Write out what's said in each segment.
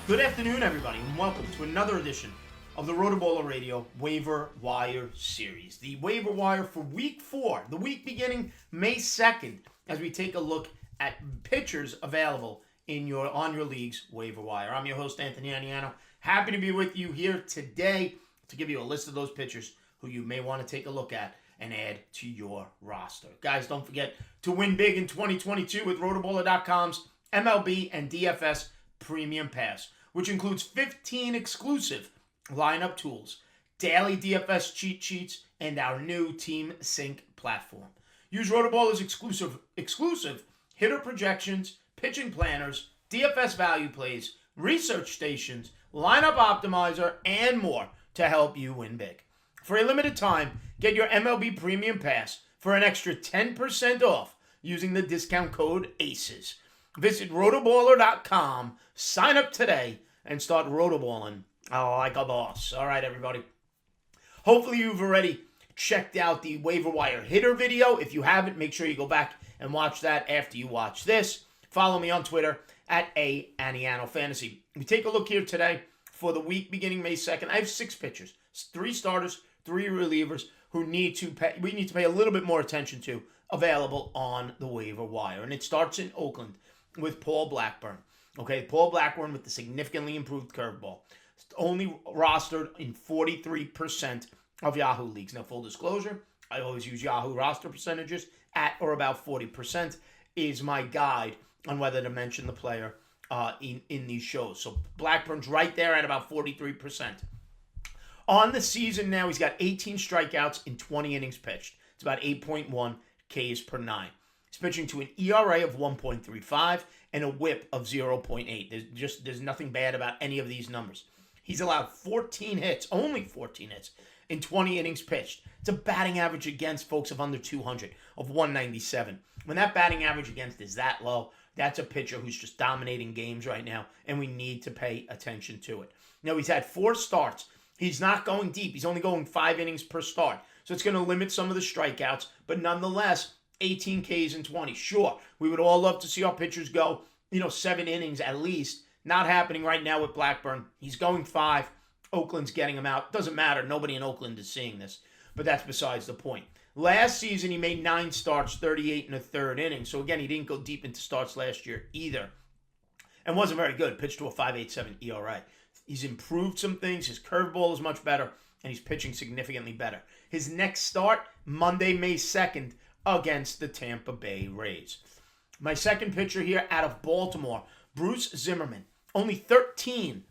Good afternoon, everybody, and welcome to another edition of the RotoBaller Radio Waiver Wire Series. The Waiver Wire for Week 4, the week beginning May 2nd, as we take a look at pitchers available on your league's waiver wire. I'm your host, Anthony Aniano. Happy to be with you here today to give you a list of those pitchers who you may want to take a look at and add to your roster. Guys, don't forget to win big in 2022 with rotoballer.com's MLB and DFS Premium Pass, which includes 15 exclusive lineup tools, daily DFS cheat sheets, and our new Team Sync platform. Use RotoBaller's exclusive hitter projections, pitching planners, DFS value plays, research stations, lineup optimizer, and more to help you win big. For a limited time, get your MLB Premium Pass for an extra 10% off using the discount code ACES. Visit rotoballer.com, sign up today, and start rotoballing like a boss. All right, everybody. Hopefully you've already checked out the waiver wire hitter video. If you haven't, make sure you go back and watch that after you watch this. Follow me on Twitter at @ANianoFantasy. We take a look here today for the week beginning May 2nd. I have 6 pitchers, 3 starters, 3 relievers who we need to pay a little bit more attention to available on the waiver wire. And it starts in Oakland with Paul Blackburn. Okay, Paul Blackburn with the significantly improved curveball. Only rostered in 43% of Yahoo leagues. Now, full disclosure, I always use Yahoo roster percentages. At or about 40% is my guide on whether to mention the player in these shows. So Blackburn's right there at about 43%. On the season now, he's got 18 strikeouts in 20 innings pitched. It's about 8.1 Ks per 9. He's pitching to an ERA of 1.35 and a whip of 0.8. There's nothing bad about any of these numbers. He's allowed 14 hits, only 14 hits, in 20 innings pitched. It's a batting average against, folks, of under 200, of 197. When that batting average against is that low, that's a pitcher who's just dominating games right now, and we need to pay attention to it. Now, he's had 4 starts. He's not going deep. He's only going 5 innings per start. So it's going to limit some of the strikeouts, but nonetheless, 18 Ks in 20. Sure, we would all love to see our pitchers go, 7 innings at least. Not happening right now with Blackburn. He's going 5. Oakland's getting him out. Doesn't matter. Nobody in Oakland is seeing this. But that's besides the point. Last season, he made 9 starts, 38 1/3 innings. So again, he didn't go deep into starts last year either. And wasn't very good. Pitched to a 5.87 ERA. He's improved some things. His curveball is much better. And he's pitching significantly better. His next start, Monday, May 2nd, against the Tampa Bay Rays. My second pitcher here out of Baltimore, Bruce Zimmerman. Only 13%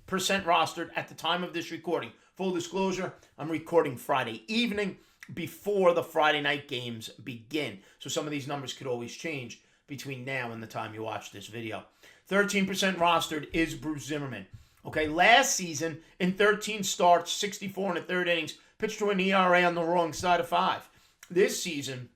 rostered at the time of this recording. Full disclosure, I'm recording Friday evening before the Friday night games begin. So some of these numbers could always change between now and the time you watch this video. 13% rostered is Bruce Zimmerman. Okay, last season, in 13 starts, 64 1/3 innings, pitched to an ERA on the wrong side of 5. This season,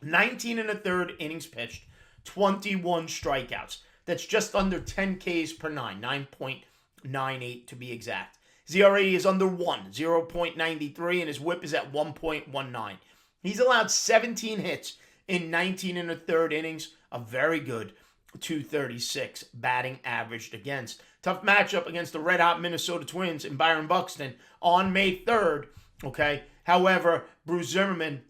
19 1/3 innings pitched, 21 strikeouts. That's just under 10 Ks per 9, 9.98 to be exact. His ERA is under 1, 0.93, and his whip is at 1.19. He's allowed 17 hits in 19 1/3 innings, a very good 236 batting averaged against. Tough matchup against the red-hot Minnesota Twins and Byron Buxton on May 3rd, okay? However, Bruce Zimmerman,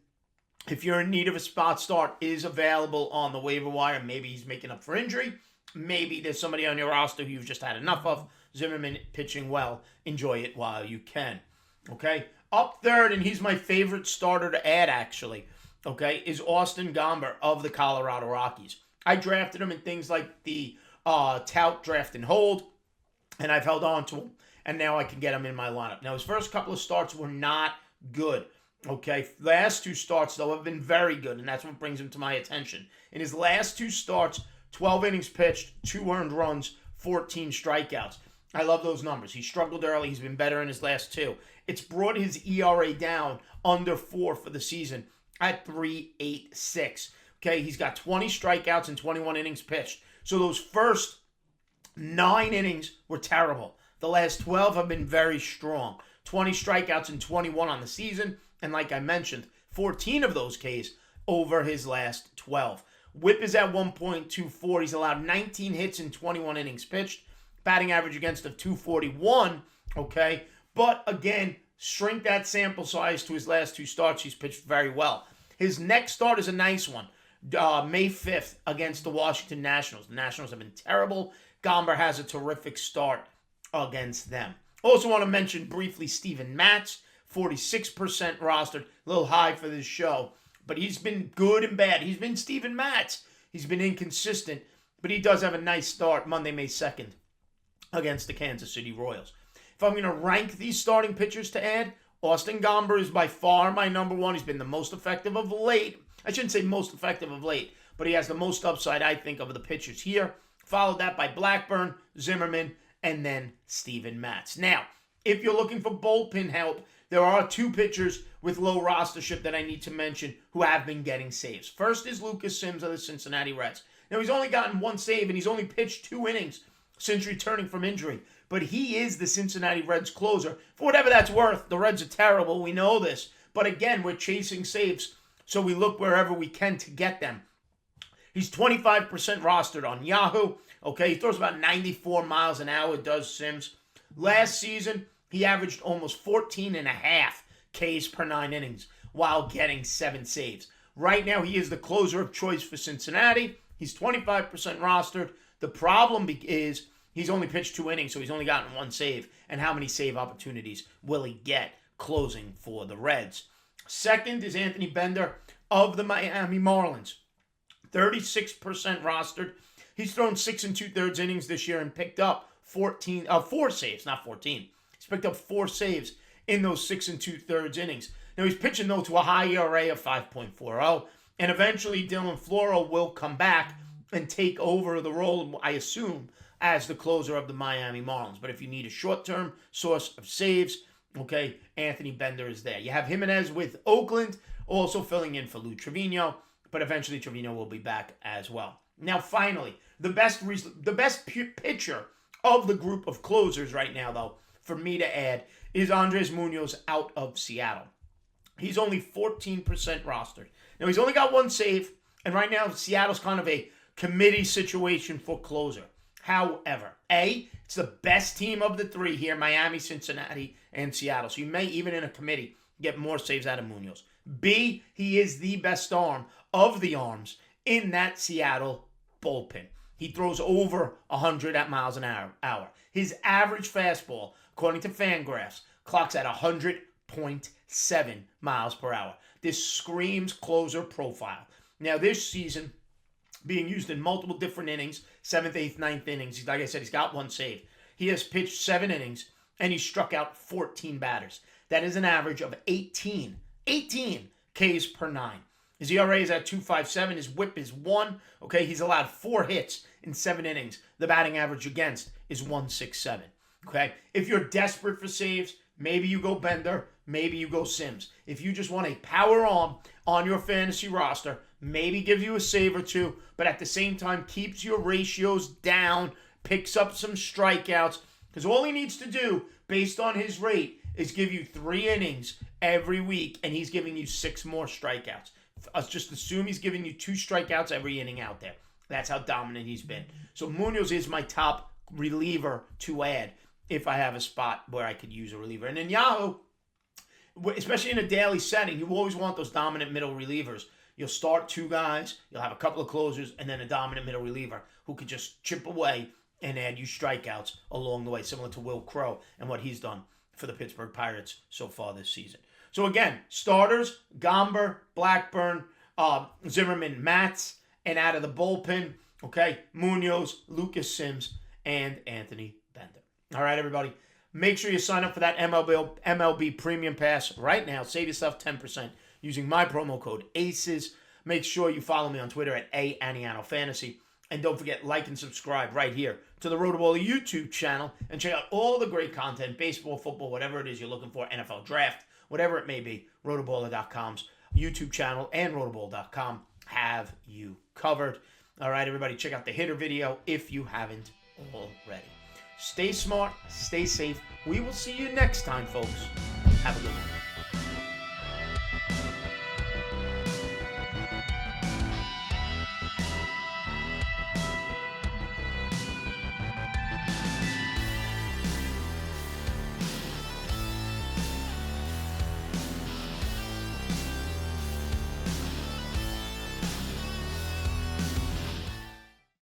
if you're in need of a spot start, is available on the waiver wire. Maybe he's making up for injury. Maybe there's somebody on your roster who you've just had enough of. Zimmerman pitching well. Enjoy it while you can. Okay? Up third, and he's my favorite starter to add, actually, okay, is Austin Gomber of the Colorado Rockies. I drafted him in things like the tout draft and hold, and I've held on to him, and now I can get him in my lineup. Now, his first couple of starts were not good. Okay, last 2 starts, though, have been very good, and that's what brings him to my attention. In his last 2 starts, 12 innings pitched, 2 earned runs, 14 strikeouts. I love those numbers. He struggled early. He's been better in his last 2. It's brought his ERA down under 4 for the season at 3.86. Okay, he's got 20 strikeouts and 21 innings pitched. So those first 9 innings were terrible. The last 12 have been very strong. 20 strikeouts and 21 on the season. And like I mentioned, 14 of those Ks over his last 12. Whip is at 1.24. He's allowed 19 hits in 21 innings pitched. batting average against of 241, okay? But again, shrink that sample size to his last 2 starts. He's pitched very well. His next start is a nice one. May 5th against the Washington Nationals. The Nationals have been terrible. Gomber has a terrific start against them. Also want to mention briefly Steven Matz, 46% rostered. A little high for this show, but he's been good and bad. He's been Steven Matz. He's been inconsistent, but he does have a nice start Monday, May 2nd against the Kansas City Royals. If I'm going to rank these starting pitchers to add, Austin Gomber is by far my number 1. He's been the most effective of late. I shouldn't say most effective of late, but he has the most upside, I think, of the pitchers here. Followed that by Blackburn, Zimmerman, and then Steven Matz. Now, if you're looking for bullpen help, there are 2 pitchers with low rostership that I need to mention who have been getting saves. First is Lucas Sims of the Cincinnati Reds. Now, he's only gotten 1 save, and he's only pitched 2 innings since returning from injury. But he is the Cincinnati Reds closer. For whatever that's worth, the Reds are terrible. We know this. But again, we're chasing saves, so we look wherever we can to get them. He's 25% rostered on Yahoo. Okay, he throws about 94 miles an hour, does Sims. Last season, he averaged almost 14.5 Ks per 9 innings while getting 7 saves. Right now, he is the closer of choice for Cincinnati. He's 25% rostered. The problem is he's only pitched 2 innings, so he's only gotten 1 save. And how many save opportunities will he get closing for the Reds? Second is Anthony Bender of the Miami Marlins. 36% rostered. He's thrown 6 2/3 innings this year and picked up 4 saves, not 14. He's picked up 4 saves in those 6 2/3 innings. Now he's pitching, though, to a high ERA of 5.40, and eventually Dylan Floro will come back and take over the role, I assume, as the closer of the Miami Marlins. But if you need a short-term source of saves, okay, Anthony Bender is there. You have Jimenez with Oakland, also filling in for Lou Trevino, but eventually Trevino will be back as well. Now, finally, the best pitcher of the group of closers right now, though, for me to add, is Andres Munoz out of Seattle. He's only 14% rostered. Now, he's only got 1 save, and right now, Seattle's kind of a committee situation for closer. However, A, it's the best team of the 3 here, Miami, Cincinnati, and Seattle. So you may, even in a committee, get more saves out of Munoz. B, he is the best arm of the arms in that Seattle bullpen. He throws over 100 miles an hour. His average fastball, according to Fangraphs, clocks at 100.7 miles per hour. This screams closer profile. Now, this season, being used in multiple different innings, 7th, 8th, 9th innings. Like I said, he's got 1 save. He has pitched 7 innings, and he struck out 14 batters. That is an average of 18 Ks per 9. His ERA is at 2.57. His whip is 1. Okay, he's allowed 4 hits in 7 innings. The batting average against is 1.67. Okay, if you're desperate for saves, maybe you go Bender, maybe you go Sims. If you just want a power arm on your fantasy roster, maybe gives you a save or 2, but at the same time keeps your ratios down, picks up some strikeouts, because all he needs to do, based on his rate, is give you 3 innings every week, and he's giving you 6 more strikeouts. Let's just assume he's giving you 2 strikeouts every inning out there. That's how dominant he's been. So Munoz is my top reliever to add if I have a spot where I could use a reliever. And in Yahoo, especially in a daily setting, you always want those dominant middle relievers. You'll start 2 guys, you'll have a couple of closers, and then a dominant middle reliever who could just chip away and add you strikeouts along the way, similar to Will Crow and what he's done for the Pittsburgh Pirates so far this season. So again, starters, Gomber, Blackburn, Zimmerman, Matz, and out of the bullpen, okay, Munoz, Lucas Sims, and Anthony Bender. All right, everybody. Make sure you sign up for that MLB Premium Pass right now. Save yourself 10% using my promo code ACES. Make sure you follow me on Twitter at @Aniano Fantasy. And don't forget, like and subscribe right here to the RotoBaller YouTube channel. And check out all the great content, baseball, football, whatever it is you're looking for, NFL draft, whatever it may be. RotoBaller.com's YouTube channel and RotoBaller.com have you covered. All right, everybody, check out the hitter video if you haven't already. Stay smart, stay safe. We will see you next time, folks. Have a good one.